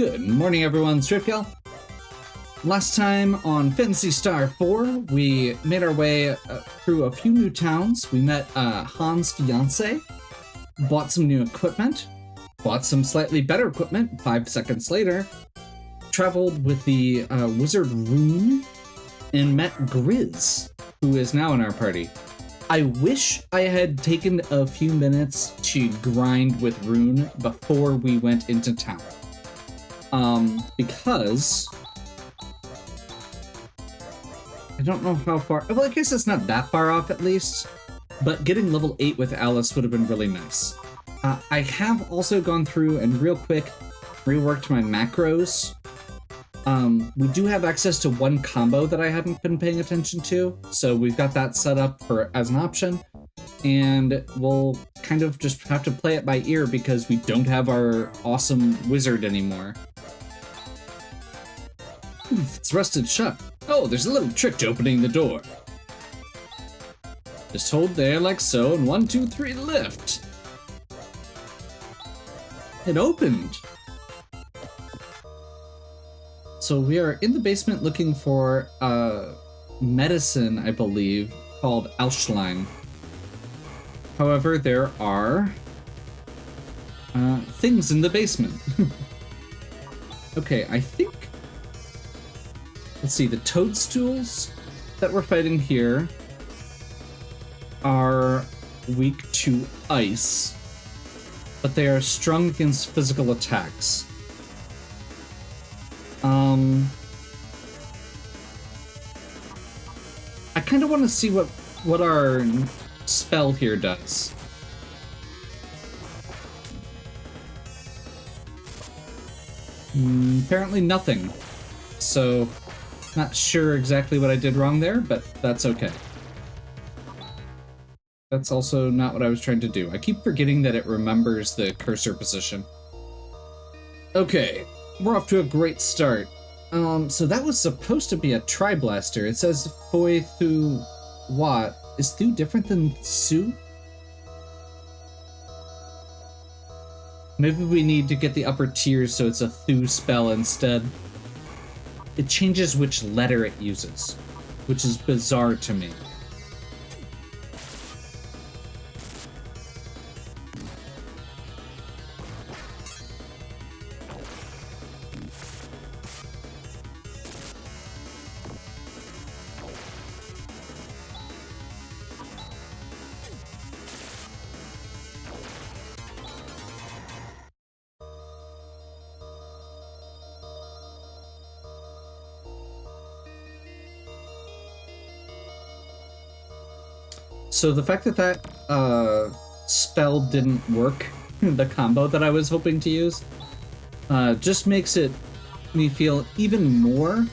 Good morning, everyone. Stripkill. Last time on Phantasy Star 4, we made our way through a few new towns. We met Han's fiance, bought some new equipment, bought some slightly better equipment 5 seconds later, traveled with the wizard Rune, and met Grizz, who is now in our party. I wish I had taken a few minutes to grind with Rune before we went into town. Because I don't know how far, well, I guess it's not that far off at least, but getting level 8 with Alice would have been really nice. I have also gone through and real quick reworked my macros. We do have access to one combo that I hadn't been paying attention to, so we've got that set up as an option, and we'll kind of just have to play it by ear because we don't have our awesome wizard anymore. Oof, it's rusted shut. Oh, there's a little trick to opening the door. Just hold there like so, and 1, 2, 3, lift. It opened. So we are in the basement looking for medicine, I believe, called Alschlein. However, there are things in the basement. Okay, I think, let's see, the toadstools that we're fighting here are weak to ice, but they are strong against physical attacks. I kind of want to see what our spell here does. Apparently nothing. So, not sure exactly what I did wrong there, but that's okay. That's also not what I was trying to do. I keep forgetting that it remembers the cursor position. Okay. We're off to a great start. So that was supposed to be a Tri-Blaster. It says Foi Thu Wat. Is Thu different than Su? Maybe we need to get the upper tiers so it's a Thu spell instead. It changes which letter it uses, which is bizarre to me. So the fact that that spell didn't work, the combo that I was hoping to use, just makes me feel even more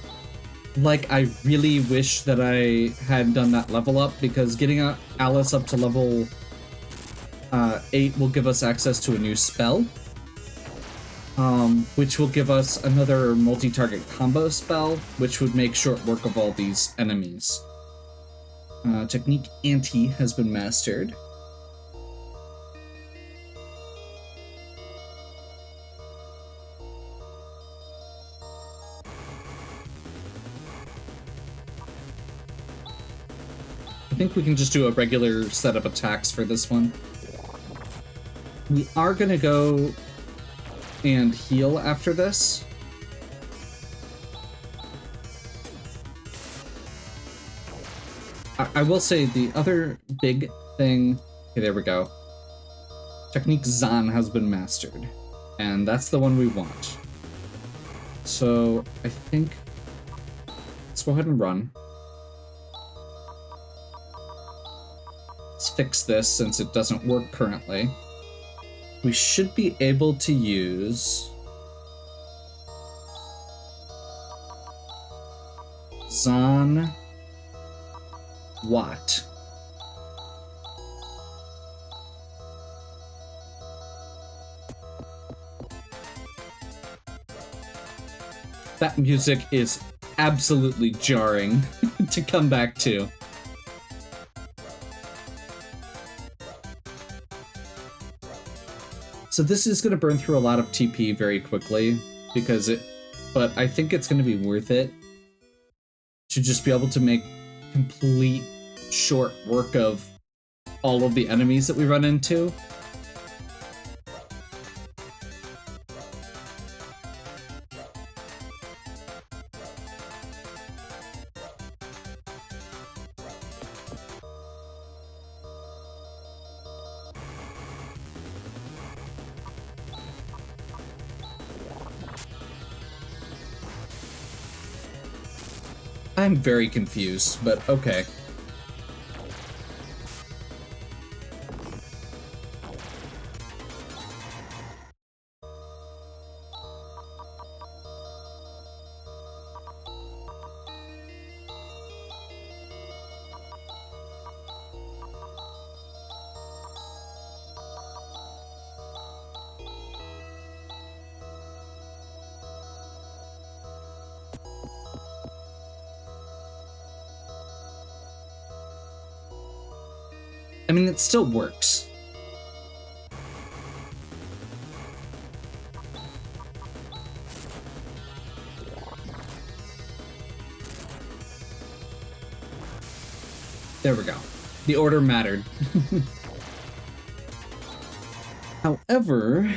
like I really wish that I had done that level up, because getting Alice up to level 8 will give us access to a new spell, which will give us another multi-target combo spell, which would make short work of all these enemies. Technique Anti has been mastered. I think we can just do a regular set of attacks for this one. We are gonna go and heal after this. I will say the other big thing... Okay, there we go. Technique Zan has been mastered, and that's the one we want. So, I think... let's go ahead and run. Let's fix this since it doesn't work currently. We should be able to use... Zan... What? That music is absolutely jarring to come back to. So this is going to burn through a lot of TP very quickly. but I think it's going to be worth it to just be able to make complete short work of all of the enemies that we run into. I'm very confused, but okay. I mean, it still works. There we go. The order mattered. However,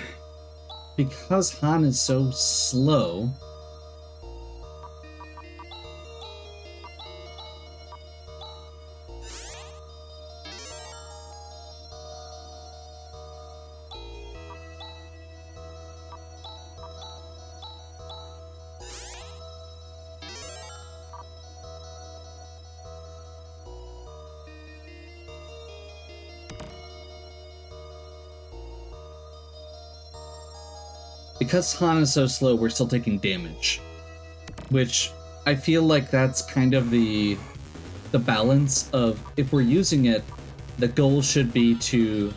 because Han is so slow, we're still taking damage, which I feel like that's kind of the balance of, if we're using it, the goal should be to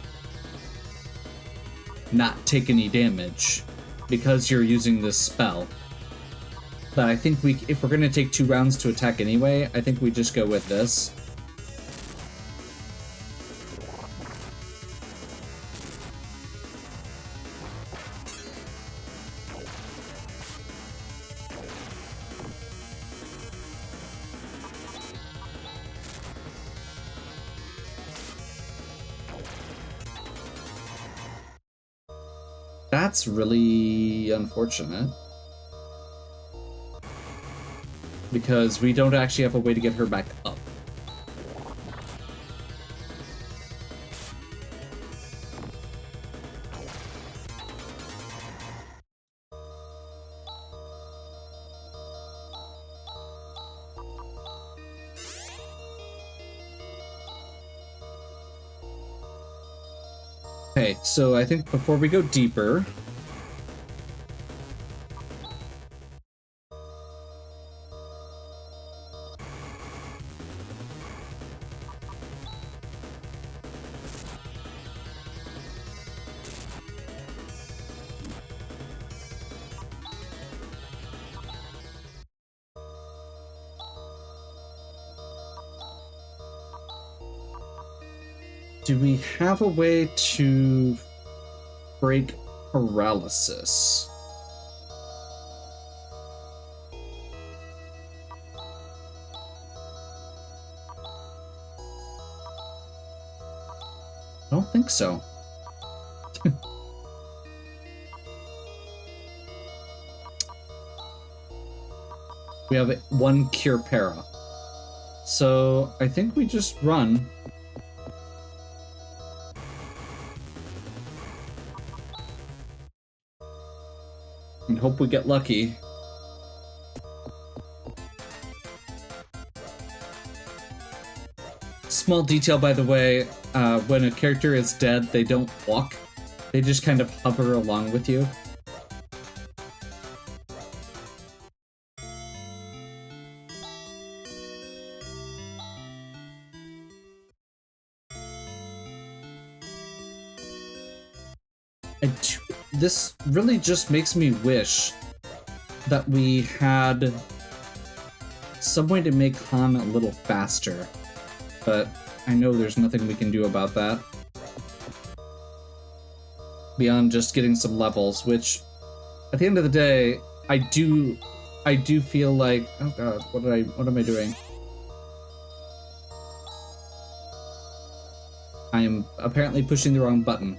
not take any damage because you're using this spell. But I think if we're going to take 2 rounds to attack anyway, I think we just go with this. That's really unfortunate, because we don't actually have a way to get her back up. Okay, so I think before we go deeper, do we have a way to break paralysis? I don't think so. We have 1 cure para. So I think we just run. And hope we get lucky. Small detail, by the way, when a character is dead, they don't walk. They just kind of hover along with you. This really just makes me wish that we had some way to make Han a little faster, but I know there's nothing we can do about that beyond just getting some levels, which at the end of the day, I do feel like, oh god, what am I doing? I am apparently pushing the wrong button.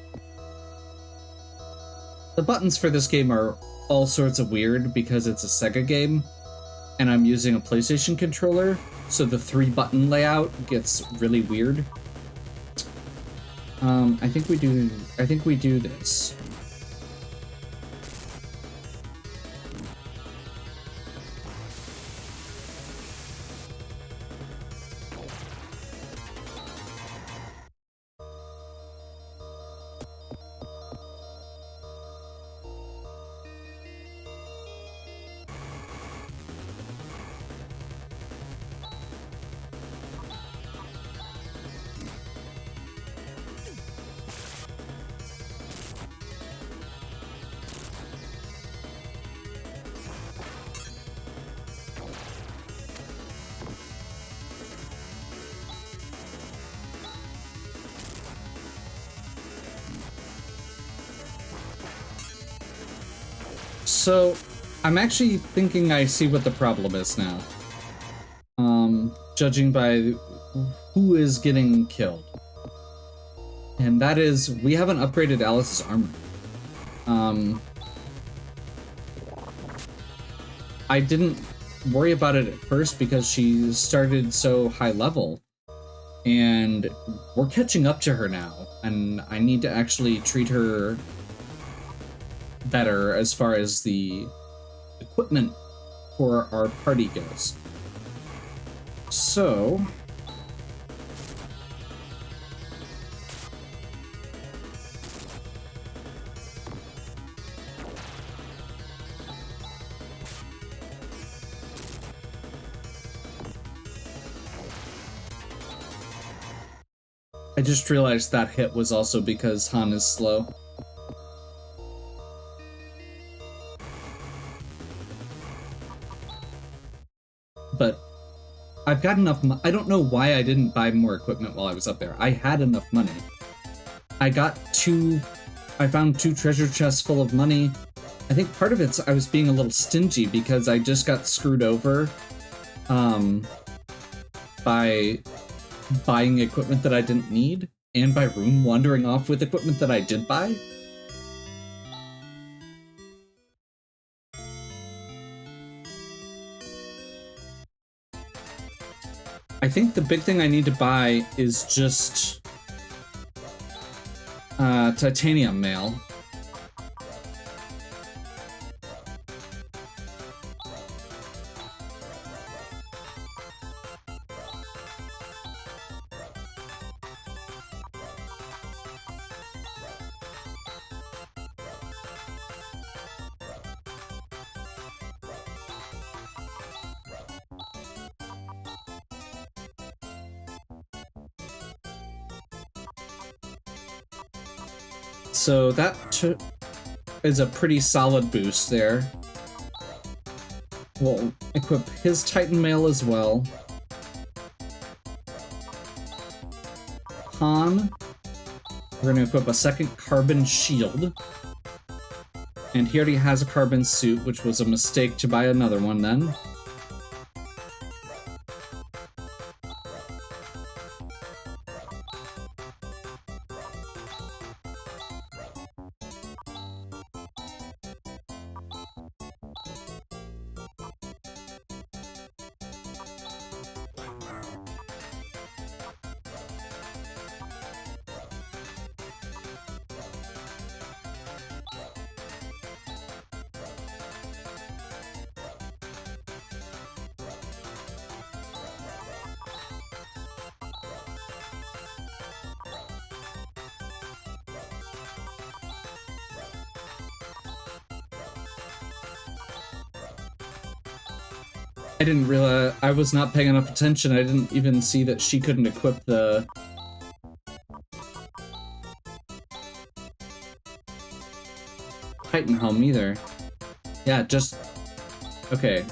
The buttons for this game are all sorts of weird because it's a Sega game, and I'm using a PlayStation controller, so the 3-button layout gets really weird. I think we do this. So, I'm actually thinking I see what the problem is now. Judging by who is getting killed. And that is, we haven't upgraded Alice's armor. I didn't worry about it at first because she started so high level. And we're catching up to her now, and I need to actually treat her better as far as the equipment for our party goes. So I just realized that hit was also because Han is slow. But I've got enough I don't know why I didn't buy more equipment while I was up there. I had enough money. I found 2 treasure chests full of money. I think part of it's I was being a little stingy because I just got screwed over by buying equipment that I didn't need, and by room wandering off with equipment that I did buy. I think the big thing I need to buy is just titanium mail. So that is a pretty solid boost there. We'll equip his Titan Mail as well. Han, we're going to equip a second carbon shield. And he already has a carbon suit, which was a mistake to buy another one then. I didn't realize, I was not paying enough attention. I didn't even see that she couldn't equip the Titan helm either. Yeah, just, okay.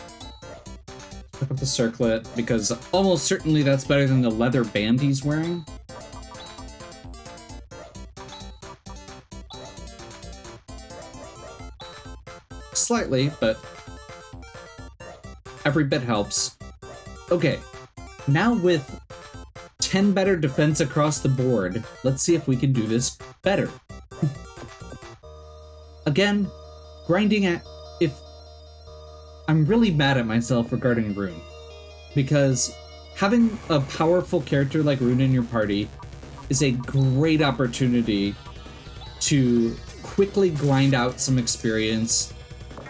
Pick up the circlet, because almost certainly that's better than the leather band he's wearing. slightly, but every bit helps. Okay, now with 10 better defense across the board, let's see if we can do this better. Again, grinding at... I'm really mad at myself regarding Rune, because having a powerful character like Rune in your party is a great opportunity to quickly grind out some experience.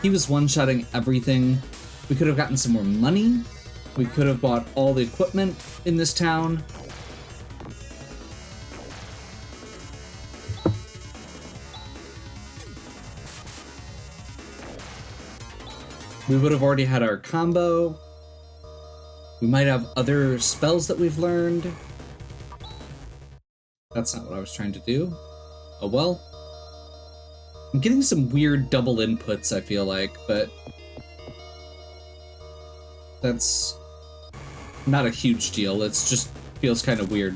He was one-shotting everything. We could have gotten some more money. We could have bought all the equipment in this town. We would have already had our combo. We might have other spells that we've learned. That's not what I was trying to do. Oh well. I'm getting some weird double inputs, I feel like, but that's not a huge deal. It's just feels kind of weird.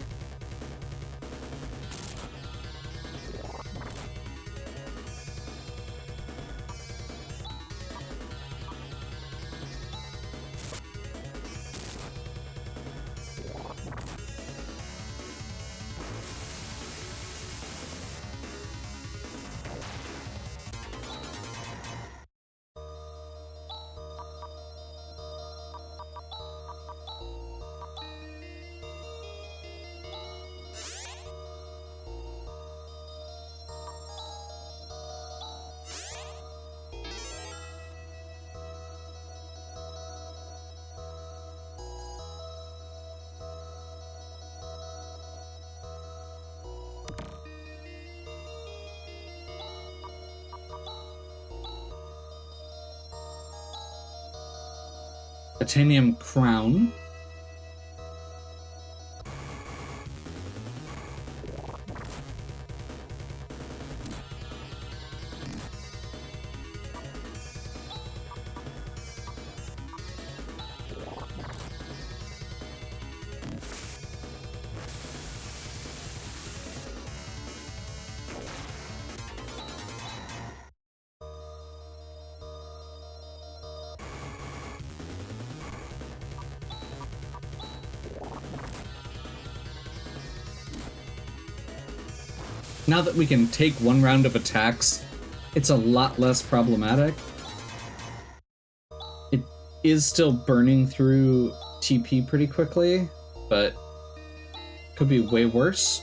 Titanium crown. Now that we can take one round of attacks, it's a lot less problematic. It is still burning through TP pretty quickly, but could be way worse.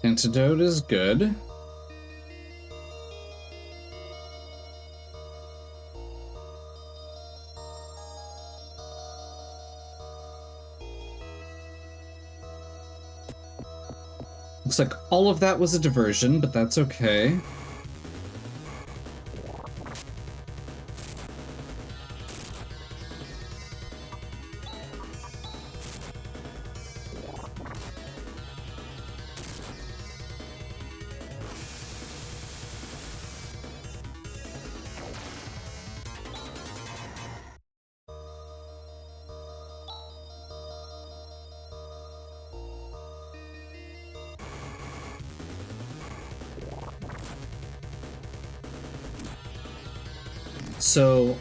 Antidote is good. Looks like all of that was a diversion, but that's okay. So,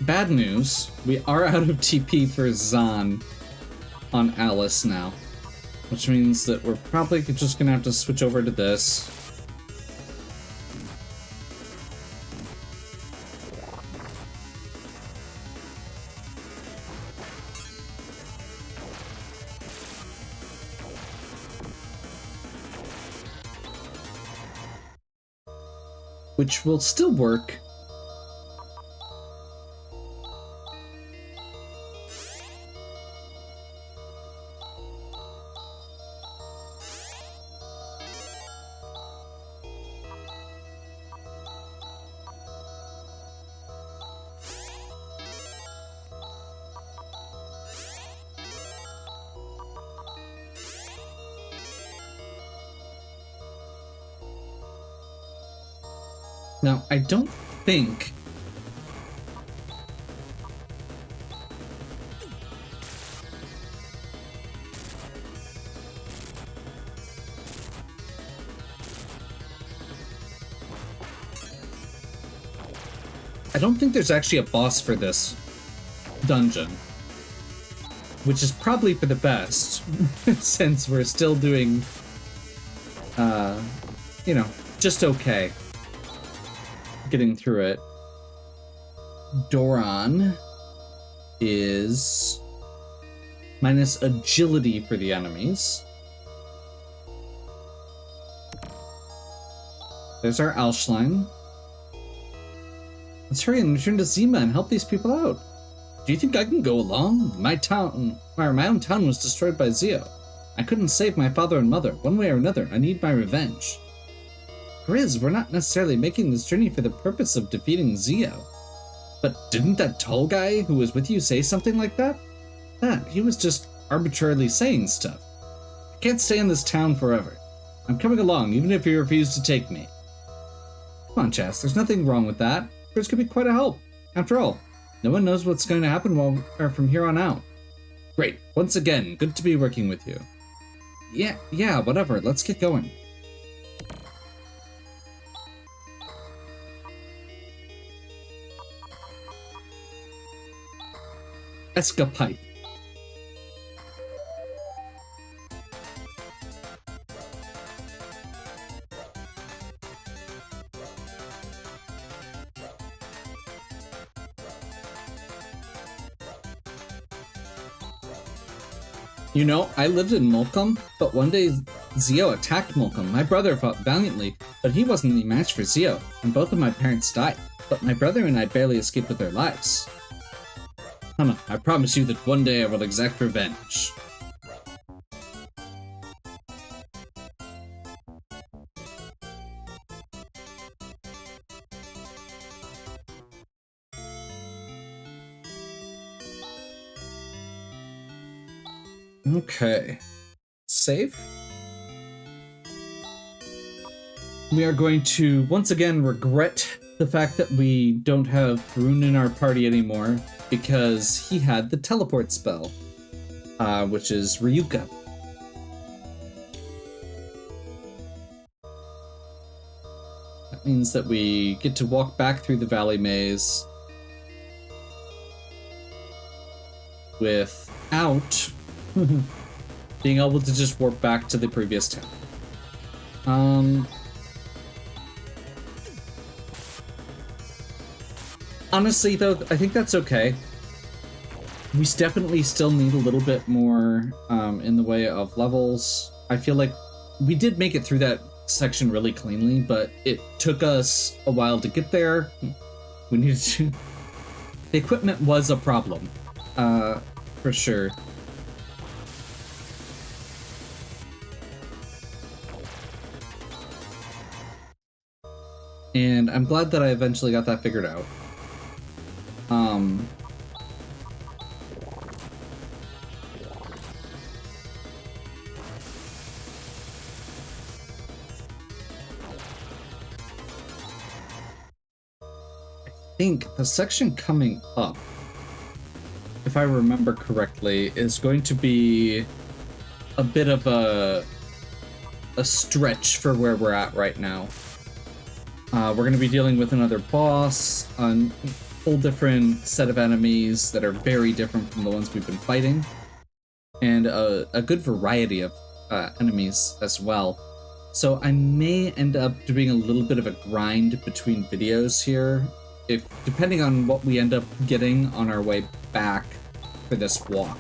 bad news, we are out of TP for Zahn on Alice now, which means that we're probably just gonna have to switch over to this. Which will still work. Now, I don't think... I don't think there's actually a boss for this dungeon, which is probably for the best, since we're still doing, you know, just okay getting through it. Doron is minus agility for the enemies. There's our Alschlein. Let's hurry and return to Zima and help these people out. Do you think I can go along? My own town was destroyed by Zio. I couldn't save my father and mother. One way or another, I need my revenge. Grizz, we're not necessarily making this journey for the purpose of defeating Zio. But didn't that tall guy who was with you say something like that? He was just arbitrarily saying stuff. I can't stay in this town forever. I'm coming along, even if you refuse to take me. Come on, Chas, there's nothing wrong with that. Grizz could be quite a help. After all, no one knows what's going to happen from here on out. Great. Once again, good to be working with you. Yeah, whatever. Let's get going. Escapade. You know, I lived in Molcom, but one day Zio attacked Molcom. My brother fought valiantly, but he wasn't the match for Zio, and both of my parents died. But my brother and I barely escaped with their lives. Hana, I promise you that one day I will exact revenge. Okay. Save. We are going to once again regret the fact that we don't have Rune in our party anymore because he had the teleport spell, which is Ryuka. That means that we get to walk back through the valley maze without being able to just warp back to the previous town. Honestly, though, I think that's okay. We definitely still need a little bit more in the way of levels. I feel like we did make it through that section really cleanly, but it took us a while to get there. We needed to... The equipment was a problem, for sure. And I'm glad that I eventually got that figured out. I think the section coming up, if I remember correctly, is going to be a bit of a stretch for where we're at right now. We're going to be dealing with another boss, a whole different set of enemies that are very different from the ones we've been fighting, and a good variety of enemies as well. So I may end up doing a little bit of a grind between videos here, depending on what we end up getting on our way back for this walk.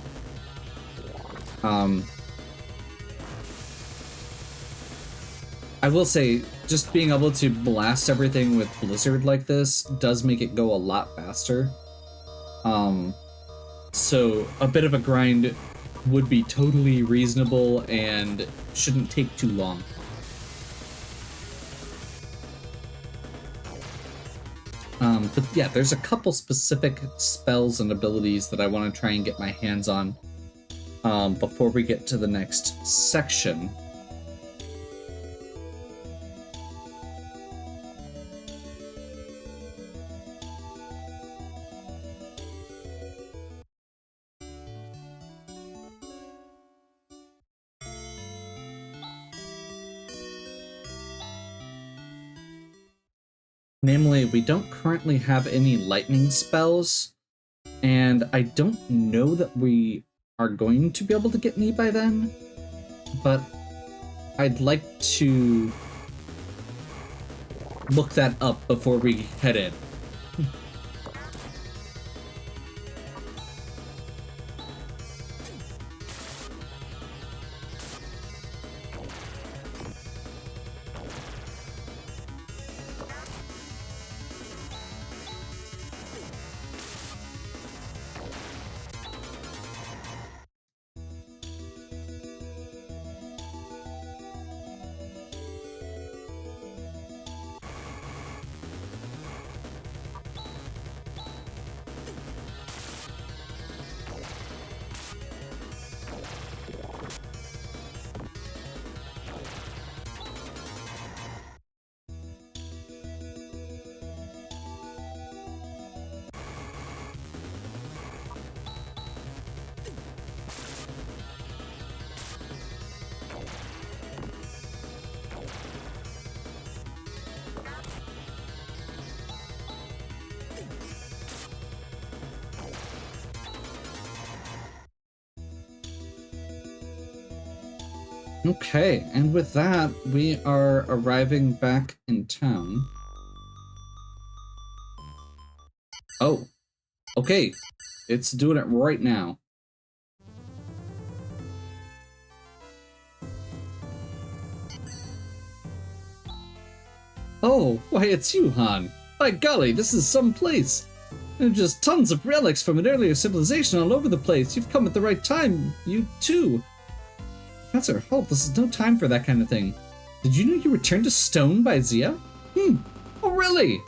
I will say, just being able to blast everything with Blizzard like this does make it go a lot faster. So a bit of a grind would be totally reasonable and shouldn't take too long. But yeah, there's a couple specific spells and abilities that I want to try and get my hands on before we get to the next section. Namely, we don't currently have any lightning spells, and I don't know that we are going to be able to get any by then, but I'd like to look that up before we head in. Okay, and with that, we are arriving back in town. Oh, okay. It's doing it right now. Oh, why it's you, Han. By golly, this is some place. There are just tons of relics from an earlier civilization all over the place. You've come at the right time, you too. Professor, halt, this is no time for that kind of thing. Did you know you returned to stone by Zia? Oh really?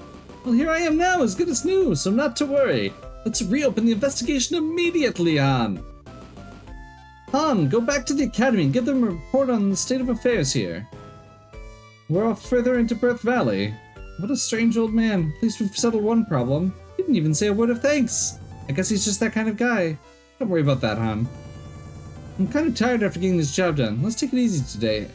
Well, here I am now, as good as new, so not to worry. Let's reopen the investigation immediately, Han. Han, go back to the academy and give them a report on the state of affairs here. We're off further into Birth Valley. What a strange old man. At least we've settled one problem. He didn't even say a word of thanks. I guess he's just that kind of guy. Don't worry about that, Han. I'm kind of tired after getting this job done. Let's take it easy today.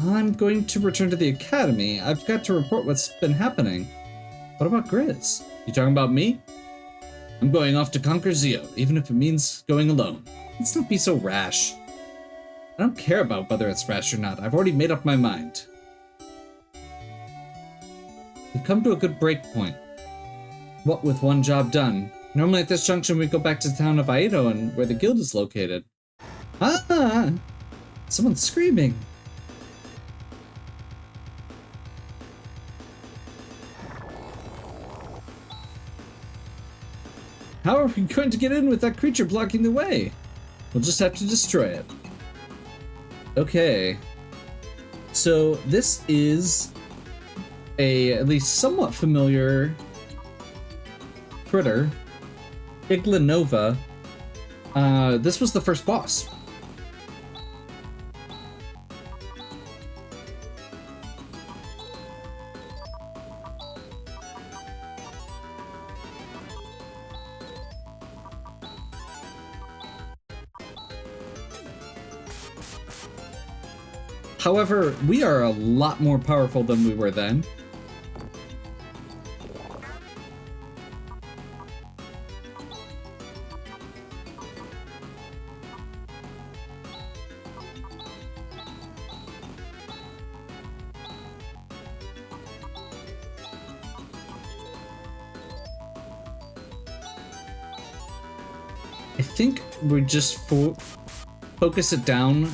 I'm going to return to the academy. I've got to report what's been happening. What about Grizz? You talking about me? I'm going off to conquer Zio, even if it means going alone. Let's not be so rash. I don't care about whether it's rash or not. I've already made up my mind. We've come to a good break point. What with one job done? Normally at this junction we go back to the town of Aedo and where the guild is located. Ah! Someone's screaming. How are we going to get in with that creature blocking the way? We'll just have to destroy it. Okay. So this is a at least somewhat familiar critter, Iglanova. This was the first boss. However, we are a lot more powerful than we were then. I think we just focus it down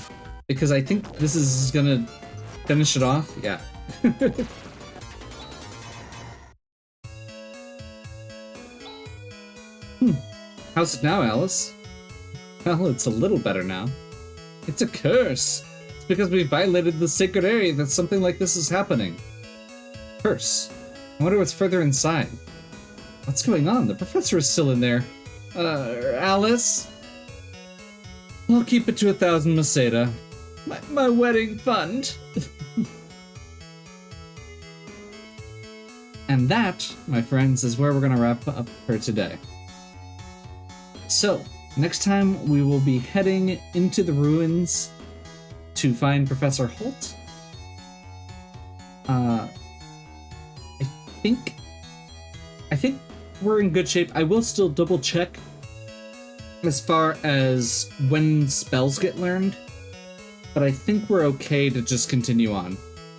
because I think this is gonna finish it off. Yeah. How's it now, Alice? Well, it's a little better now. It's a curse. It's because we violated the sacred area that something like this is happening. Curse. I wonder what's further inside. What's going on? The professor is still in there. Alice? I'll keep it to 1,000 Maseda. My wedding fund. And that, my friends, is where we're gonna wrap up for today. So, next time we will be heading into the ruins to find Professor Holt. I think we're in good shape. I will still double check as far as when spells get learned, but I think we're okay to just continue on.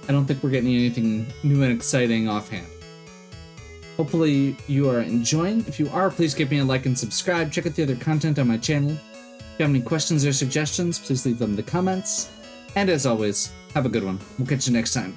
I don't think we're getting anything new and exciting offhand. Hopefully you are enjoying. If you are, please give me a like and subscribe. Check out the other content on my channel. If you have any questions or suggestions, please leave them in the comments. And as always, have a good one. We'll catch you next time.